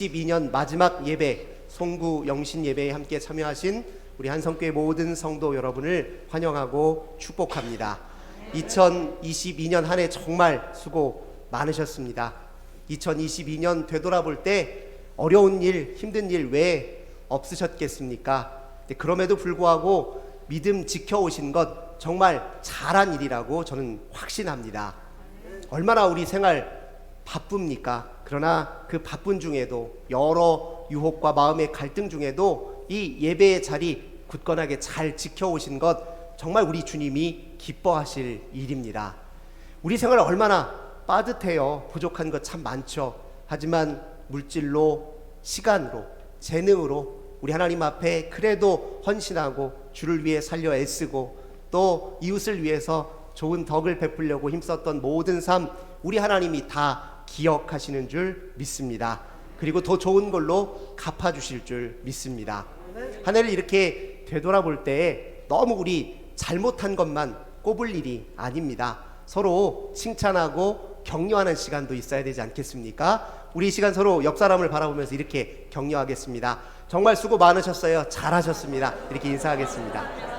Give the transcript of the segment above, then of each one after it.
2022년 마지막 예배, 송구 영신 예배에 함께 참여하신 우리 한성교회 모든 성도 여러분을 환영하고 축복합니다. 2022년 한 해 정말 수고 많으셨습니다. 2022년 되돌아볼 때 어려운 일, 힘든 일 왜 없으셨겠습니까? 그럼에도 불구하고 믿음 지켜오신 것 정말 잘한 일이라고 저는 확신합니다. 얼마나 우리 생활 바쁩니까? 그러나 그 바쁜 중에도 여러 유혹과 마음의 갈등 중에도 이 예배의 자리 굳건하게 잘 지켜오신 것 정말 우리 주님이 기뻐하실 일입니다. 우리 생활 얼마나 빠듯해요. 부족한 것 참 많죠. 하지만 물질로, 시간으로, 재능으로 우리 하나님 앞에 그래도 헌신하고 주를 위해 살려 애쓰고 또 이웃을 위해서 좋은 덕을 베풀려고 힘썼던 모든 삶 우리 하나님이 다 기억하시는 줄 믿습니다. 그리고 더 좋은 걸로 갚아주실 줄 믿습니다. 한 해를 이렇게 되돌아볼 때 너무 우리 잘못한 것만 꼽을 일이 아닙니다. 서로 칭찬하고 격려하는 시간도 있어야 되지 않겠습니까? 우리 이 시간 서로 옆 사람을 바라보면서 이렇게 격려하겠습니다. 정말 수고 많으셨어요. 잘하셨습니다. 이렇게 인사하겠습니다.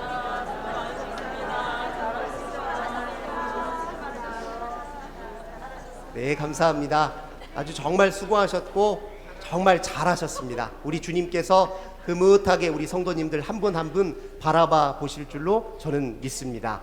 네, 감사합니다. 아주 정말 수고하셨고 정말 잘하셨습니다. 우리 주님께서 흐뭇하게 우리 성도님들 한 분 한 분 바라봐 보실 줄로 저는 믿습니다.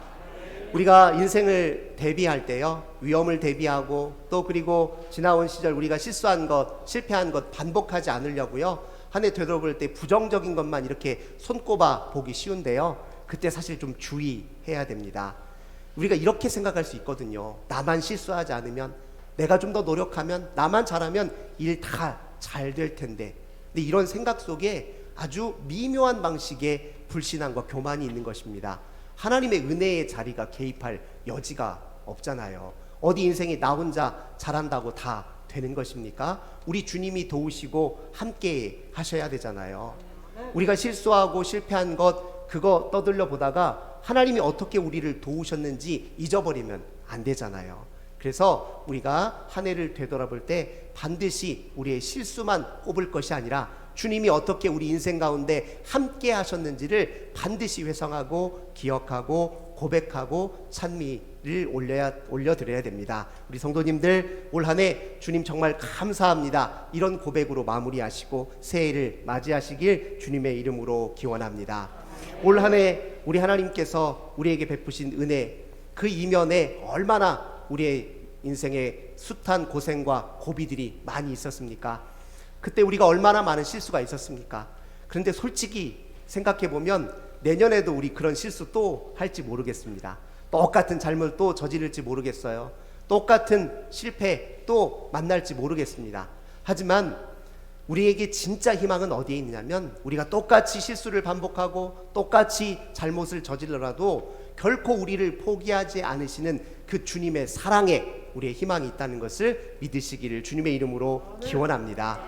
우리가 인생을 대비할 때요, 위험을 대비하고 또 그리고 지나온 시절 우리가 실수한 것, 실패한 것 반복하지 않으려고요, 한 해 되돌아볼 때 부정적인 것만 이렇게 손꼽아 보기 쉬운데요, 그때 사실 좀 주의해야 됩니다. 우리가 이렇게 생각할 수 있거든요. 나만 실수하지 않으면, 내가 좀 더 노력하면, 나만 잘하면 일 다 잘 될 텐데. 근데 이런 생각 속에 아주 미묘한 방식의 불신앙과 교만이 있는 것입니다. 하나님의 은혜의 자리가 개입할 여지가 없잖아요. 어디 인생이 나 혼자 잘한다고 다 되는 것입니까? 우리 주님이 도우시고 함께 하셔야 되잖아요. 우리가 실수하고 실패한 것 그거 떠들려 보다가 하나님이 어떻게 우리를 도우셨는지 잊어버리면 안 되잖아요. 그래서 우리가 한 해를 되돌아볼 때 반드시 우리의 실수만 꼽을 것이 아니라 주님이 어떻게 우리 인생 가운데 함께 하셨는지를 반드시 회상하고 기억하고 고백하고 찬미를 올려드려야 됩니다. 우리 성도님들 올 한 해 주님 정말 감사합니다, 이런 고백으로 마무리하시고 새해를 맞이하시길 주님의 이름으로 기원합니다. 올 한 해 우리 하나님께서 우리에게 베푸신 은혜, 그 이면에 얼마나 우리의 인생에 숱한 고생과 고비들이 많이 있었습니까? 그때 우리가 얼마나 많은 실수가 있었습니까? 그런데 솔직히 생각해보면 내년에도 우리 그런 실수 또 할지 모르겠습니다. 똑같은 잘못 또 저지를지 모르겠어요. 똑같은 실패 또 만날지 모르겠습니다. 하지만 우리에게 진짜 희망은 어디에 있느냐면, 우리가 똑같이 실수를 반복하고 똑같이 잘못을 저질러라도 결코 우리를 포기하지 않으시는 그 주님의 사랑에 우리의 희망이 있다는 것을 믿으시기를 주님의 이름으로 기원합니다.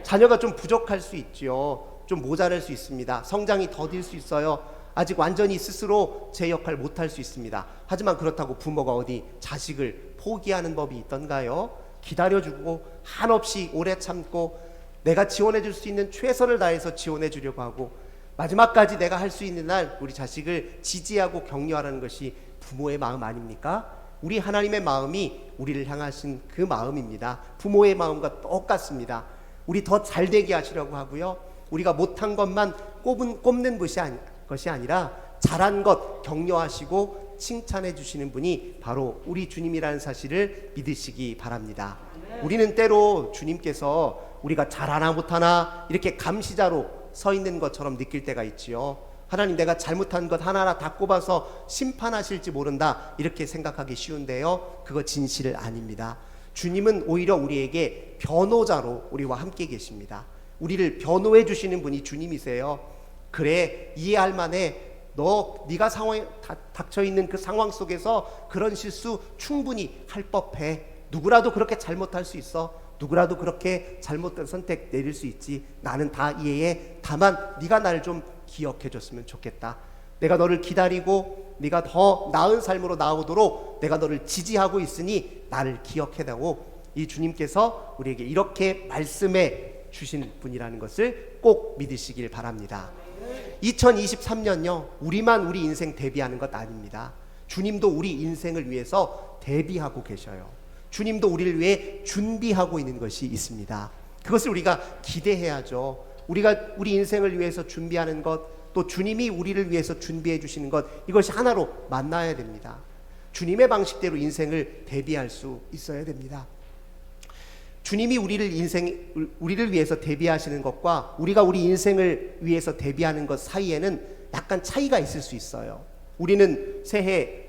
자녀가 좀 부족할 수 있죠. 좀 모자랄 수 있습니다. 성장이 더딜 수 있어요. 아직 완전히 스스로 제 역할 못할 수 있습니다. 하지만 그렇다고 부모가 어디 자식을 포기하는 법이 있던가요? 기다려주고 한없이 오래 참고 내가 지원해 줄 수 있는 최선을 다해서 지원해 주려고 하고 마지막까지 내가 할 수 있는 날 우리 자식을 지지하고 격려하라는 것이 부모의 마음 아닙니까? 우리 하나님의 마음이 우리를 향하신 그 마음입니다. 부모의 마음과 똑같습니다. 우리 더 잘되게 하시려고 하고요, 우리가 못한 것만 꼽는 것이 아니라 잘한 것 격려하시고 칭찬해 주시는 분이 바로 우리 주님이라는 사실을 믿으시기 바랍니다. 우리는 때로 주님께서 우리가 잘하나 못하나 이렇게 감시자로 서 있는 것처럼 느낄 때가 있지요. 하나님, 내가 잘못한 것 하나하나 다 꼽아서 심판하실지 모른다 이렇게 생각하기 쉬운데요, 그거 진실 아닙니다. 주님은 오히려 우리에게 변호자로 우리와 함께 계십니다. 우리를 변호해 주시는 분이 주님이세요. 그래, 이해할 만해. 네가 상황에 닥쳐 있는 그 상황 속에서 그런 실수 충분히 할 법해. 누구라도 그렇게 잘못할 수 있어. 누구라도 그렇게 잘못된 선택 내릴 수 있지. 나는 다 이해해. 다만 네가 날 좀 기억해 줬으면 좋겠다. 내가 너를 기다리고 네가 더 나은 삶으로 나오도록 내가 너를 지지하고 있으니 나를 기억해다오. 이 주님께서 우리에게 이렇게 말씀의 주신 분이라는 것을 꼭 믿으시길 바랍니다. 2023년요, 우리만 우리 인생 대비하는 것 아닙니다. 주님도 우리 인생을 위해서 대비하고 계셔요. 주님도 우리를 위해 준비하고 있는 것이 있습니다. 그것을 우리가 기대해야죠. 우리가 우리 인생을 위해서 준비하는 것, 또 주님이 우리를 위해서 준비해 주시는 것, 이것이 하나로 만나야 됩니다. 주님의 방식대로 인생을 대비할 수 있어야 됩니다. 주님이 우리를 위해서 대비하시는 것과 우리가 우리 인생을 위해서 대비하는 것 사이에는 약간 차이가 있을 수 있어요. 우리는 새해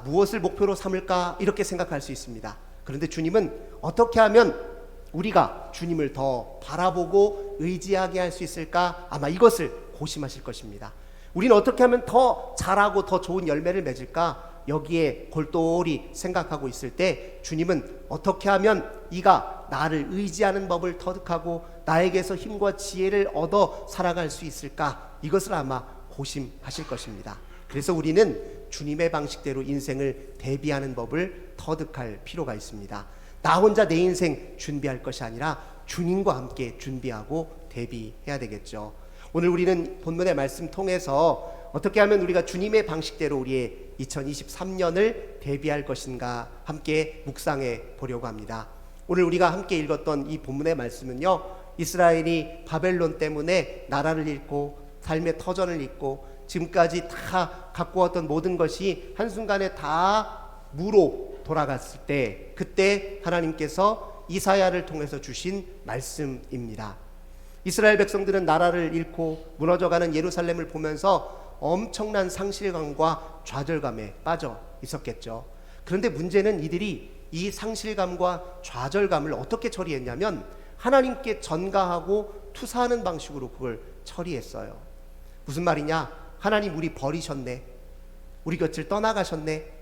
무엇을 목표로 삼을까 이렇게 생각할 수 있습니다. 그런데 주님은 어떻게 하면 우리가 주님을 더 바라보고 의지하게 할 수 있을까, 아마 이것을 고심하실 것입니다. 우리는 어떻게 하면 더 잘하고 더 좋은 열매를 맺을까, 여기에 골똘히 생각하고 있을 때 주님은 어떻게 하면 이가 나를 의지하는 법을 터득하고 나에게서 힘과 지혜를 얻어 살아갈 수 있을까, 이것을 아마 고심하실 것입니다. 그래서 우리는 주님의 방식대로 인생을 대비하는 법을 터득할 필요가 있습니다. 나 혼자 내 인생 준비할 것이 아니라 주님과 함께 준비하고 대비해야 되겠죠. 오늘 우리는 본문의 말씀 통해서 어떻게 하면 우리가 주님의 방식대로 우리의 2023년을 대비할 것인가 함께 묵상해 보려고 합니다. 오늘 우리가 함께 읽었던 이 본문의 말씀은요, 이스라엘이 바벨론 때문에 나라를 잃고 삶의 터전을 잃고 지금까지 다 갖고 왔던 모든 것이 한순간에 다 무로 돌아갔을 때, 그때 하나님께서 이사야를 통해서 주신 말씀입니다. 이스라엘 백성들은 나라를 잃고 무너져가는 예루살렘을 보면서 엄청난 상실감과 좌절감에 빠져 있었겠죠. 그런데 문제는 이들이 이 상실감과 좌절감을 어떻게 처리했냐면 하나님께 전가하고 투사하는 방식으로 그걸 처리했어요. 무슨 말이냐? 하나님, 우리 버리셨네, 우리 곁을 떠나가셨네,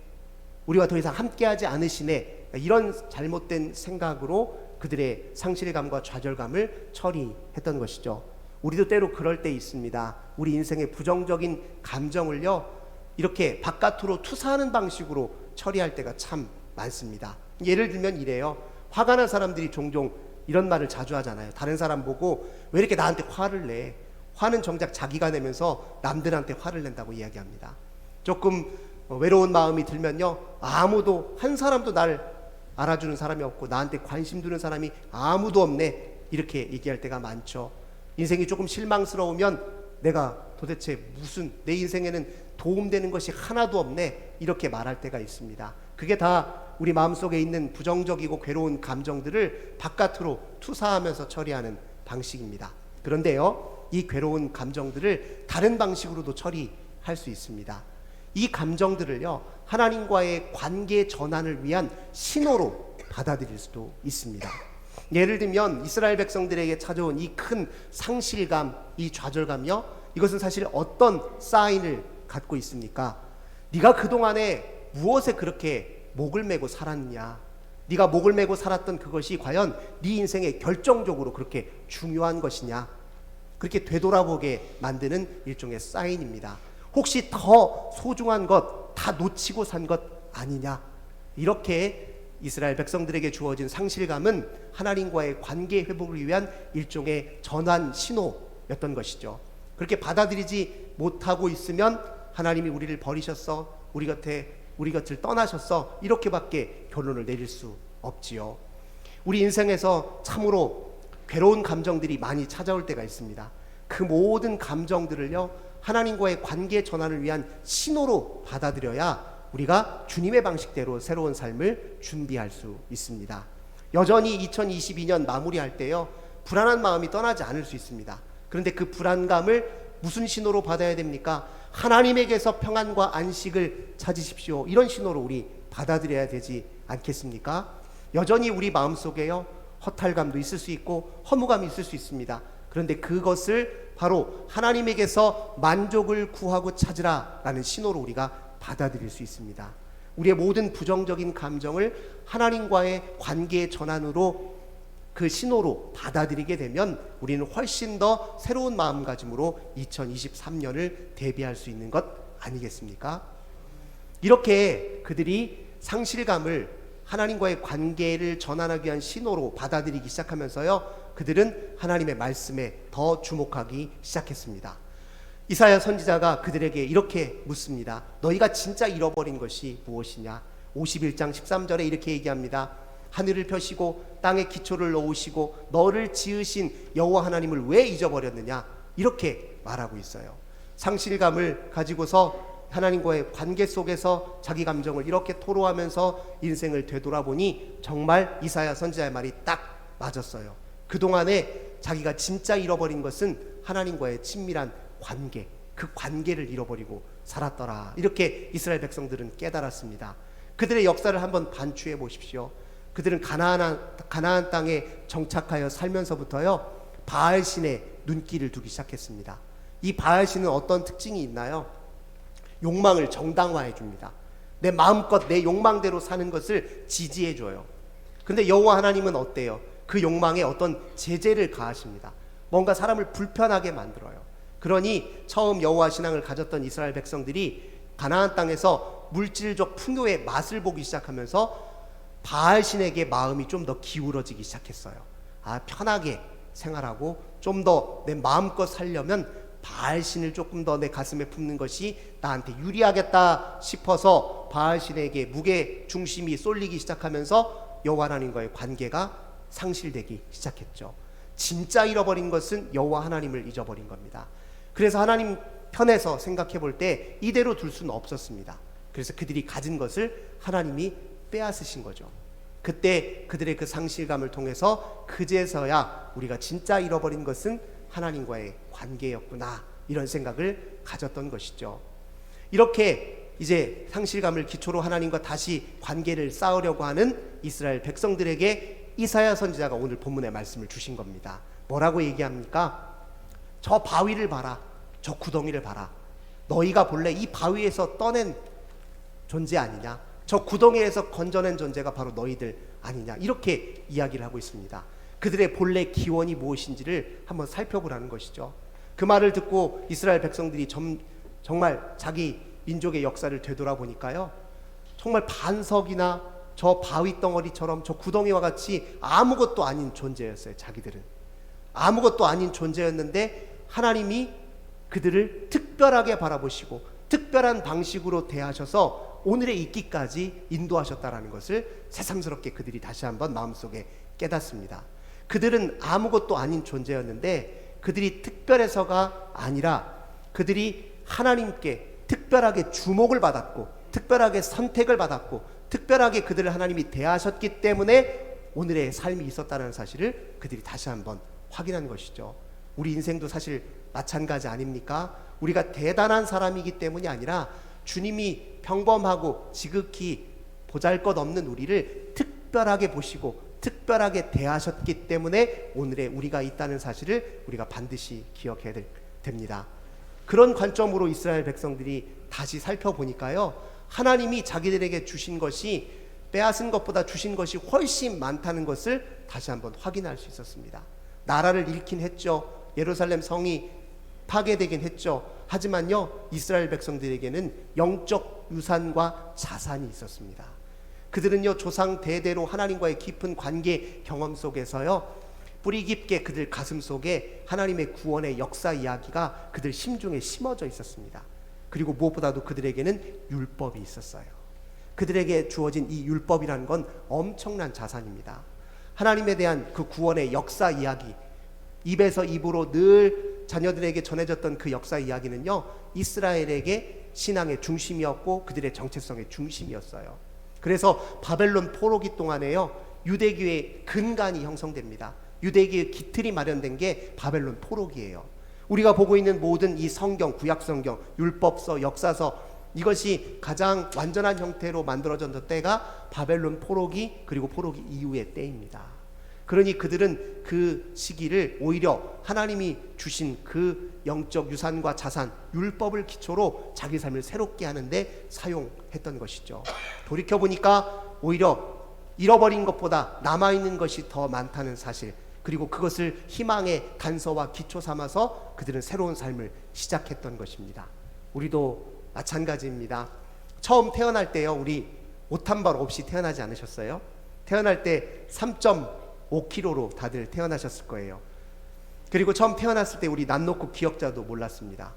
우리와 더 이상 함께하지 않으시네, 이런 잘못된 생각으로 그들의 상실감과 좌절감을 처리했던 것이죠. 우리도 때로 그럴 때 있습니다. 우리 인생의 부정적인 감정을요, 이렇게 바깥으로 투사하는 방식으로 처리할 때가 참 많습니다. 예를 들면 이래요. 화가 난 사람들이 종종 이런 말을 자주 하잖아요. 다른 사람 보고 왜 이렇게 나한테 화를 내? 화는 정작 자기가 내면서 남들한테 화를 낸다고 이야기합니다. 조금 외로운 마음이 들면요, 아무도, 한 사람도 날 알아주는 사람이 없고 나한테 관심 두는 사람이 아무도 없네, 이렇게 얘기할 때가 많죠. 인생이 조금 실망스러우면 내가 도대체 무슨, 내 인생에는 도움되는 것이 하나도 없네, 이렇게 말할 때가 있습니다. 그게 다 우리 마음속에 있는 부정적이고 괴로운 감정들을 바깥으로 투사하면서 처리하는 방식입니다. 그런데요, 이 괴로운 감정들을 다른 방식으로도 처리할 수 있습니다. 이 감정들을요, 하나님과의 관계 전환을 위한 신호로 받아들일 수도 있습니다. 예를 들면 이스라엘 백성들에게 찾아온 이 큰 상실감, 이 좌절감이요, 이것은 사실 어떤 사인을 갖고 있습니까? 네가 그동안에 무엇에 그렇게 목을 메고 살았느냐, 네가 목을 메고 살았던 그것이 과연 네 인생에 결정적으로 그렇게 중요한 것이냐, 그렇게 되돌아보게 만드는 일종의 사인입니다. 혹시 더 소중한 것 다 놓치고 산 것 아니냐, 이렇게 이스라엘 백성들에게 주어진 상실감은 하나님과의 관계 회복을 위한 일종의 전환 신호였던 것이죠. 그렇게 받아들이지 못하고 있으면 하나님이 우리를 버리셨어, 우리 곁을 떠나셨어, 이렇게밖에 결론을 내릴 수 없지요. 우리 인생에서 참으로 괴로운 감정들이 많이 찾아올 때가 있습니다. 그 모든 감정들을요, 하나님과의 관계 전환을 위한 신호로 받아들여야 우리가 주님의 방식대로 새로운 삶을 준비할 수 있습니다. 여전히 2022년 마무리할 때요, 불안한 마음이 떠나지 않을 수 있습니다. 그런데 그 불안감을 무슨 신호로 받아야 됩니까? 하나님에게서 평안과 안식을 찾으십시오, 이런 신호로 우리 받아들여야 되지 않겠습니까? 여전히 우리 마음속에요, 허탈감도 있을 수 있고 허무감이 있을 수 있습니다. 그런데 그것을 바로 하나님에게서 만족을 구하고 찾으라 라는 신호로 우리가 받아들일 수 있습니다. 우리의 모든 부정적인 감정을 하나님과의 관계의 전환으로, 그 신호로 받아들이게 되면 우리는 훨씬 더 새로운 마음가짐으로 2023년을 대비할 수 있는 것 아니겠습니까? 이렇게 그들이 상실감을 하나님과의 관계를 전환하기 위한 신호로 받아들이기 시작하면서요, 그들은 하나님의 말씀에 더 주목하기 시작했습니다. 이사야 선지자가 그들에게 이렇게 묻습니다. 너희가 진짜 잃어버린 것이 무엇이냐? 51장 13절에 이렇게 얘기합니다. 하늘을 펴시고 땅에 기초를 놓으시고 너를 지으신 여호와 하나님을 왜 잊어버렸느냐? 이렇게 말하고 있어요. 상실감을 가지고서 하나님과의 관계 속에서 자기 감정을 이렇게 토로하면서 인생을 되돌아보니 정말 이사야 선지자의 말이 딱 맞았어요. 그동안에 자기가 진짜 잃어버린 것은 하나님과의 친밀한 관계, 그 관계를 잃어버리고 살았더라. 이렇게 이스라엘 백성들은 깨달았습니다. 그들의 역사를 한번 반추해 보십시오. 그들은 가나안 땅에 정착하여 살면서부터요, 바알신의 눈길을 두기 시작했습니다. 이 바알신은 어떤 특징이 있나요? 욕망을 정당화해 줍니다. 내 마음껏 내 욕망대로 사는 것을 지지해 줘요. 근데 여호와 하나님은 어때요? 그 욕망에 어떤 제재를 가하십니다. 뭔가 사람을 불편하게 만들어요. 그러니 처음 여호와 신앙을 가졌던 이스라엘 백성들이 가나안 땅에서 물질적 풍요의 맛을 보기 시작하면서 바알신에게 마음이 좀 더 기울어지기 시작했어요. 편하게 생활하고 좀 더 내 마음껏 살려면 바알신을 조금 더 내 가슴에 품는 것이 나한테 유리하겠다 싶어서 바알신에게 무게 중심이 쏠리기 시작하면서 여호와 하나님과의 관계가 상실되기 시작했죠. 진짜 잃어버린 것은 여호와 하나님을 잊어버린 겁니다. 그래서 하나님 편에서 생각해 볼 때 이대로 둘 수는 없었습니다. 그래서 그들이 가진 것을 하나님이 빼앗으신 거죠. 그때 그들의 그 상실감을 통해서 그제서야 우리가 진짜 잃어버린 것은 하나님과의 관계였구나, 이런 생각을 가졌던 것이죠. 이렇게 이제 상실감을 기초로 하나님과 다시 관계를 쌓으려고 하는 이스라엘 백성들에게 이사야 선지자가 오늘 본문의 말씀을 주신 겁니다. 뭐라고 얘기합니까? 저 바위를 봐라, 저 구덩이를 봐라. 너희가 본래 이 바위에서 떠낸 존재 아니냐? 저 구덩이에서 건져낸 존재가 바로 너희들 아니냐? 이렇게 이야기를 하고 있습니다. 그들의 본래 기원이 무엇인지를 한번 살펴보라는 것이죠. 그 말을 듣고 이스라엘 백성들이 정말 자기 민족의 역사를 되돌아보니까요, 정말 반석이나 저 바위 덩어리처럼 저 구덩이와 같이 아무것도 아닌 존재였어요. 자기들은 아무것도 아닌 존재였는데 하나님이 그들을 특별하게 바라보시고 특별한 방식으로 대하셔서 오늘의 있기까지 인도하셨다라는 것을 새삼스럽게 그들이 다시 한번 마음속에 깨닫습니다. 그들은 아무것도 아닌 존재였는데 그들이 특별해서가 아니라 그들이 하나님께 특별하게 주목을 받았고 특별하게 선택을 받았고 특별하게 그들을 하나님이 대하셨기 때문에 오늘의 삶이 있었다는 사실을 그들이 다시 한번 확인한 것이죠. 우리 인생도 사실 마찬가지 아닙니까? 우리가 대단한 사람이기 때문이 아니라 주님이 평범하고 지극히 보잘것없는 우리를 특별하게 보시고 특별하게 대하셨기 때문에 오늘의 우리가 있다는 사실을 우리가 반드시 기억해야 됩니다. 그런 관점으로 이스라엘 백성들이 다시 살펴보니까요, 하나님이 자기들에게 주신 것이 빼앗은 것보다 주신 것이 훨씬 많다는 것을 다시 한번 확인할 수 있었습니다. 나라를 잃긴 했죠. 예루살렘 성이 파괴되긴 했죠. 하지만요, 이스라엘 백성들에게는 영적 유산과 자산이 있었습니다. 그들은요, 조상 대대로 하나님과의 깊은 관계 경험 속에서요, 뿌리 깊게 그들 가슴 속에 하나님의 구원의 역사 이야기가 그들 심중에 심어져 있었습니다. 그리고 무엇보다도 그들에게는 율법이 있었어요. 그들에게 주어진 이 율법이라는 건 엄청난 자산입니다. 하나님에 대한 그 구원의 역사 이야기, 입에서 입으로 늘 자녀들에게 전해졌던 그 역사 이야기는요, 이스라엘에게 신앙의 중심이었고 그들의 정체성의 중심이었어요. 그래서 바벨론 포로기 동안에요, 유대교의 근간이 형성됩니다. 유대교의 기틀이 마련된 게 바벨론 포로기예요. 우리가 보고 있는 모든 이 성경, 구약 성경, 율법서, 역사서, 이것이 가장 완전한 형태로 만들어졌던 때가 바벨론 포로기, 그리고 포로기 이후의 때입니다. 그러니 그들은 그 시기를 오히려 하나님이 주신 그 영적 유산과 자산, 율법을 기초로 자기 삶을 새롭게 하는데 사용했던 것이죠. 돌이켜보니까 오히려 잃어버린 것보다 남아있는 것이 더 많다는 사실, 그리고 그것을 희망의 단서와 기초 삼아서 그들은 새로운 삶을 시작했던 것입니다. 우리도 마찬가지입니다. 처음 태어날 때요, 우리 옷 한 벌 없이 태어나지 않으셨어요? 태어날 때 3점 5kg로 다들 태어나셨을 거예요. 그리고 처음 태어났을 때 우리 난 놓고 기억자도 몰랐습니다.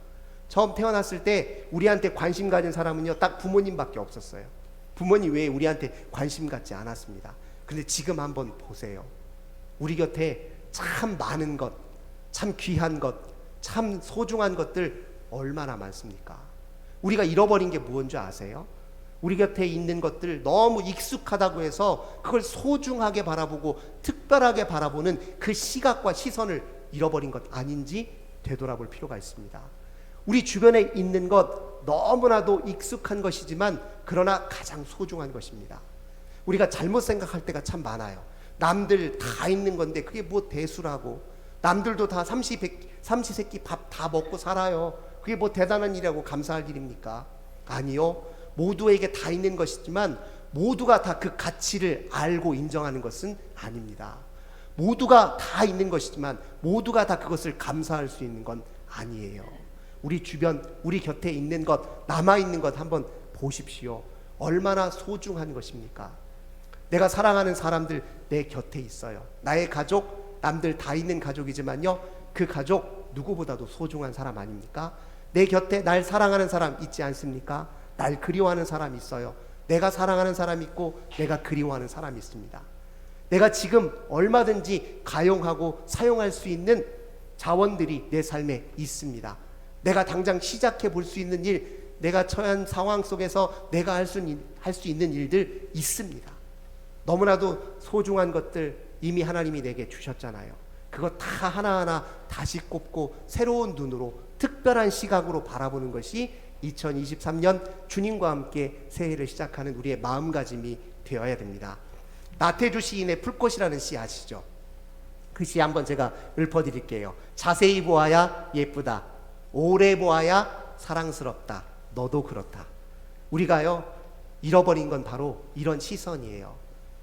처음 태어났을 때 우리한테 관심 가진 사람은요, 딱 부모님밖에 없었어요. 부모님 외에 우리한테 관심 갖지 않았습니다. 근데 지금 한번 보세요. 우리 곁에 참 많은 것, 참 귀한 것, 참 소중한 것들 얼마나 많습니까? 우리가 잃어버린 게 무엇인 줄 아세요? 우리 곁에 있는 것들 너무 익숙하다고 해서 그걸 소중하게 바라보고 특별하게 바라보는 그 시각과 시선을 잃어버린 것 아닌지 되돌아볼 필요가 있습니다. 우리 주변에 있는 것 너무나도 익숙한 것이지만 그러나 가장 소중한 것입니다. 우리가 잘못 생각할 때가 참 많아요. 남들 다 있는 건데 그게 뭐 대수라고, 남들도 다 삼시세끼 밥 다 먹고 살아요. 그게 뭐 대단한 일이라고 감사할 일입니까? 아니요. 모두에게 다 있는 것이지만 모두가 다 그 가치를 알고 인정하는 것은 아닙니다. 모두가 다 있는 것이지만 모두가 다 그것을 감사할 수 있는 건 아니에요. 우리 주변, 우리 곁에 있는 것, 남아있는 것 한번 보십시오. 얼마나 소중한 것입니까? 내가 사랑하는 사람들 내 곁에 있어요. 나의 가족, 남들 다 있는 가족이지만요, 그 가족 누구보다도 소중한 사람 아닙니까? 내 곁에 날 사랑하는 사람 있지 않습니까? 날 그리워하는 사람 있어요. 내가 사랑하는 사람 있고 내가 그리워하는 사람이 있습니다. 내가 지금 얼마든지 가용하고 사용할 수 있는 자원들이 내 삶에 있습니다. 내가 당장 시작해 볼 수 있는 일, 내가 처한 상황 속에서 내가 할 수 있는 일들 있습니다. 너무나도 소중한 것들 이미 하나님이 내게 주셨잖아요. 그거 다 하나하나 다시 꼽고 새로운 눈으로 특별한 시각으로 바라보는 것이 2023년 주님과 함께 새해를 시작하는 우리의 마음가짐이 되어야 됩니다. 나태주 시인의 풀꽃이라는 시 아시죠? 그 시 한번 제가 읊어드릴게요. 자세히 보아야 예쁘다, 오래 보아야 사랑스럽다, 너도 그렇다. 우리가요, 잃어버린 건 바로 이런 시선이에요.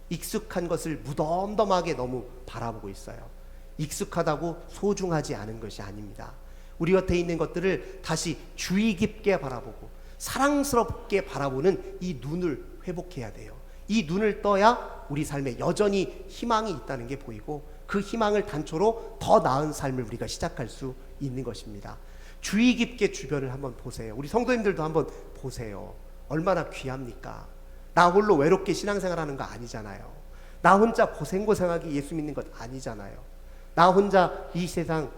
익숙한 것을 무덤덤하게 너무 바라보고 있어요. 익숙하다고 소중하지 않은 것이 아닙니다. 우리 곁에 있는 것들을 다시 주의 깊게 바라보고 사랑스럽게 바라보는 이 눈을 회복해야 돼요. 이 눈을 떠야 우리 삶에 여전히 희망이 있다는 게 보이고 그 희망을 단초로 더 나은 삶을 우리가 시작할 수 있는 것입니다. 주의 깊게 주변을 한번 보세요. 우리 성도님들도 한번 보세요. 얼마나 귀합니까? 나 홀로 외롭게 신앙생활하는 거 아니잖아요. 나 혼자 고생고생하게 예수 믿는 것 아니잖아요. 나 혼자 이 세상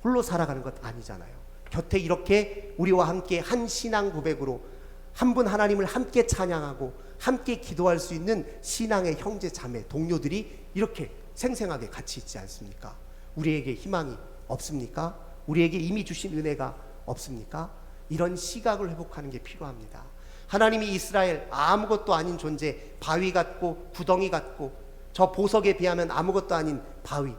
홀로 살아가는 것 아니잖아요. 곁에 이렇게 우리와 함께 한 신앙 고백으로 한 분 하나님을 함께 찬양하고 함께 기도할 수 있는 신앙의 형제 자매 동료들이 이렇게 생생하게 같이 있지 않습니까? 우리에게 희망이 없습니까? 우리에게 이미 주신 은혜가 없습니까? 이런 시각을 회복하는 게 필요합니다. 하나님이 이스라엘 아무것도 아닌 존재, 바위 같고 구덩이 같고 저 보석에 비하면 아무것도 아닌 바위,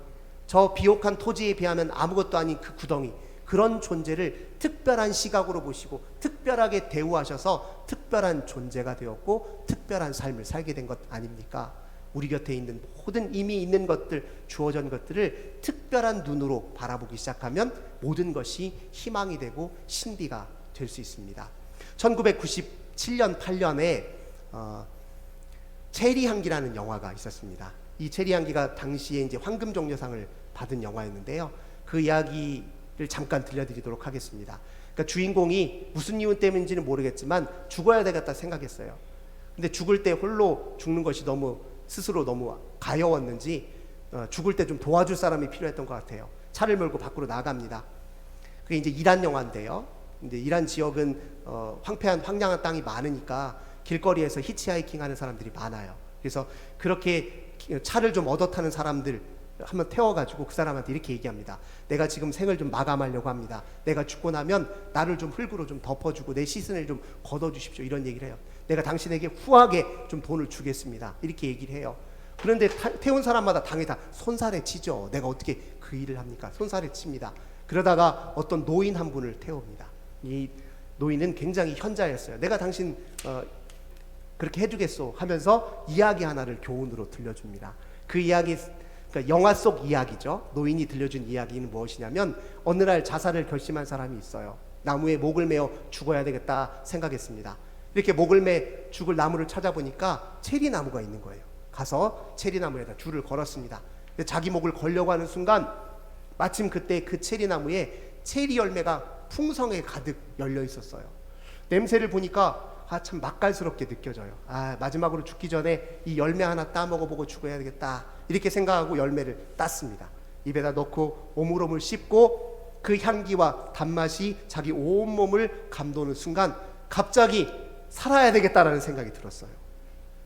저 비옥한 토지에 비하면 아무것도 아닌 그 구덩이, 그런 존재를 특별한 시각으로 보시고 특별하게 대우하셔서 특별한 존재가 되었고 특별한 삶을 살게 된 것 아닙니까? 우리 곁에 있는 모든 이미 있는 것들, 주어진 것들을 특별한 눈으로 바라보기 시작하면 모든 것이 희망이 되고 신비가 될 수 있습니다. 1997년 8년에 체리 향기라는 영화가 있었습니다. 이 체리 향기가 당시에 이제 황금종려상을 받은 영화였는데요. 그 이야기를 잠깐 들려드리도록 하겠습니다. 그러니까 주인공이 무슨 이유 때문인지는 모르겠지만 죽어야 되겠다 생각했어요. 근데 죽을 때 홀로 죽는 것이 스스로 너무 가여웠는지 죽을 때 좀 도와줄 사람이 필요했던 것 같아요. 차를 몰고 밖으로 나갑니다. 그게 이제 이란 영화인데요. 근데 이란 지역은 황폐한 황량한 땅이 많으니까 길거리에서 히치하이킹하는 사람들이 많아요. 그래서 그렇게 차를 좀 얻어 타는 사람들 한번 태워가지고 그 사람한테 이렇게 얘기합니다. 내가 지금 생을 좀 마감하려고 합니다. 내가 죽고 나면 나를 좀 흙으로 좀 덮어주고 내 시신을 좀 걷어주십시오. 이런 얘기를 해요. 내가 당신에게 후하게 좀 돈을 주겠습니다. 이렇게 얘기를 해요. 그런데 태운 사람마다 당연히 다 손살에 치죠. 내가 어떻게 그 일을 합니까? 손살에 칩니다. 그러다가 어떤 노인 한 분을 태웁니다. 이 노인은 굉장히 현자였어요. 내가 당신 그렇게 해주겠소 하면서 이야기 하나를 교훈으로 들려줍니다. 그 이야기, 그러니까 영화 속 이야기죠. 노인이 들려준 이야기는 무엇이냐면 어느 날 자살을 결심한 사람이 있어요. 나무에 목을 메어 죽어야 되겠다 생각했습니다. 이렇게 목을 매 죽을 나무를 찾아보니까 체리나무가 있는 거예요. 가서 체리나무에다 줄을 걸었습니다. 자기 목을 걸려고 하는 순간 마침 그때 그 체리나무에 체리 열매가 풍성하게 가득 열려 있었어요. 냄새를 보니까 참 맛깔스럽게 느껴져요. 마지막으로 죽기 전에 이 열매 하나 따먹어보고 죽어야 되겠다, 이렇게 생각하고 열매를 땄습니다. 입에다 넣고 오물오물 씹고 그 향기와 단맛이 자기 온몸을 감도는 순간 갑자기 살아야 되겠다라는 생각이 들었어요.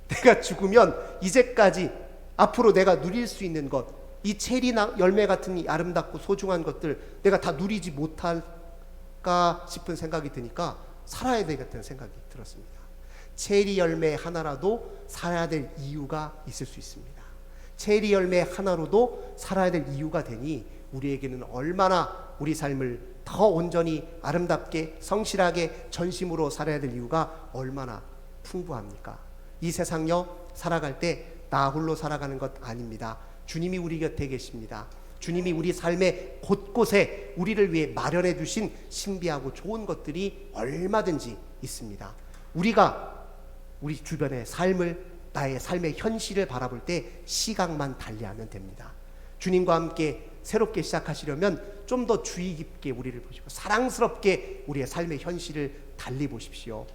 내가 죽으면 이제까지 앞으로 내가 누릴 수 있는 것, 이 체리 열매 같은 이 아름답고 소중한 것들 내가 다 누리지 못할까 싶은 생각이 드니까 살아야 되겠다는 생각이 들었습니다. 체리 열매 하나라도 살아야 될 이유가 있을 수 있습니다. 체리 열매 하나로도 살아야 될 이유가 되니 우리에게는 얼마나 우리 삶을 더 온전히 아름답게 성실하게 전심으로 살아야 될 이유가 얼마나 풍부합니까? 이 세상요, 살아갈 때 나 홀로 살아가는 것 아닙니다. 주님이 우리 곁에 계십니다. 주님이 우리 삶의 곳곳에 우리를 위해 마련해 두신 신비하고 좋은 것들이 얼마든지 있습니다. 우리가 우리 주변의 삶을, 나의 삶의 현실을 바라볼 때 시각만 달리하면 됩니다. 주님과 함께 새롭게 시작하시려면 좀 더 주의 깊게 우리를 보시고 사랑스럽게 우리의 삶의 현실을 달리 보십시오.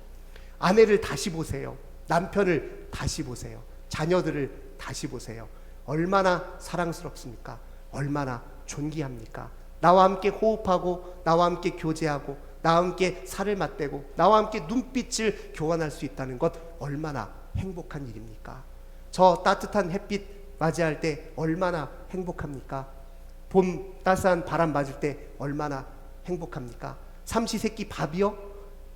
아내를 다시 보세요. 남편을 다시 보세요. 자녀들을 다시 보세요. 얼마나 사랑스럽습니까? 얼마나 존귀합니까? 나와 함께 호흡하고 나와 함께 교제하고 나와 함께 살을 맞대고 나와 함께 눈빛을 교환할 수 있다는 것 얼마나 행복한 일입니까? 저 따뜻한 햇빛 맞이할 때 얼마나 행복합니까? 봄 따스한 바람 맞을 때 얼마나 행복합니까? 삼시세끼 밥이요?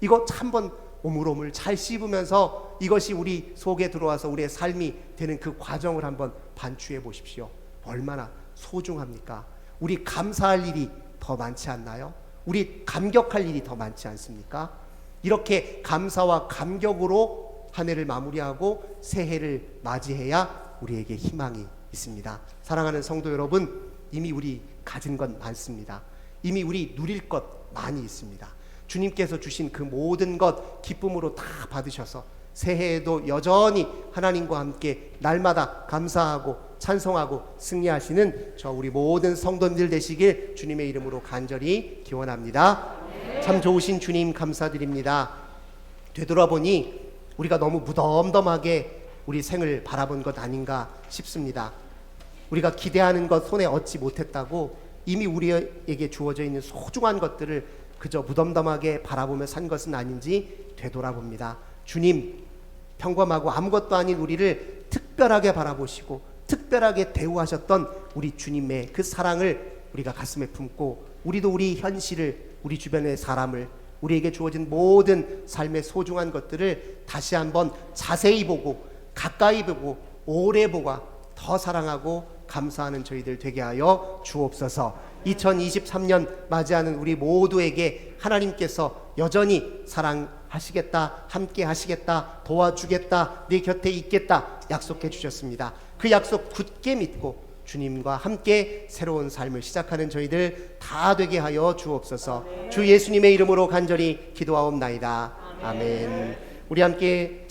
이거 한번 오물오물 잘 씹으면서 이것이 우리 속에 들어와서 우리의 삶이 되는 그 과정을 한번 반추해 보십시오. 얼마나 소중합니까? 우리 감사할 일이 더 많지 않나요? 우리 감격할 일이 더 많지 않습니까? 이렇게 감사와 감격으로 한 해를 마무리하고 새해를 맞이해야 우리에게 희망이 있습니다. 사랑하는 성도 여러분, 이미 우리 가진 것 많습니다. 이미 우리 누릴 것 많이 있습니다. 주님께서 주신 그 모든 것 기쁨으로 다 받으셔서 새해에도 여전히 하나님과 함께 날마다 감사하고 찬송하고 승리하시는 저 우리 모든 성도님들 되시길 주님의 이름으로 간절히 기원합니다. 참 좋으신 주님 감사드립니다. 되돌아보니 우리가 너무 무덤덤하게 우리 생을 바라본 것 아닌가 싶습니다. 우리가 기대하는 것 손에 얻지 못했다고 이미 우리에게 주어져 있는 소중한 것들을 그저 무덤덤하게 바라보며 산 것은 아닌지 되돌아봅니다. 주님, 평범하고 아무것도 아닌 우리를 특별하게 바라보시고 특별하게 대우하셨던 우리 주님의 그 사랑을 우리가 가슴에 품고 우리도 우리 현실을, 우리 주변의 사람을, 우리에게 주어진 모든 삶의 소중한 것들을 다시 한번 자세히 보고 가까이 보고 오래 보고 더 사랑하고 감사하는 저희들 되게 하여 주옵소서. 2023년 맞이하는 우리 모두에게 하나님께서 여전히 사랑하시겠다, 함께 하시겠다, 도와주겠다, 내 곁에 있겠다 약속해 주셨습니다. 그 약속 굳게 믿고 주님과 함께 새로운 삶을 시작하는 저희들 다 되게 하여 주옵소서. 주 예수님의 이름으로 간절히 기도하옵나이다. 아멘. 우리 함께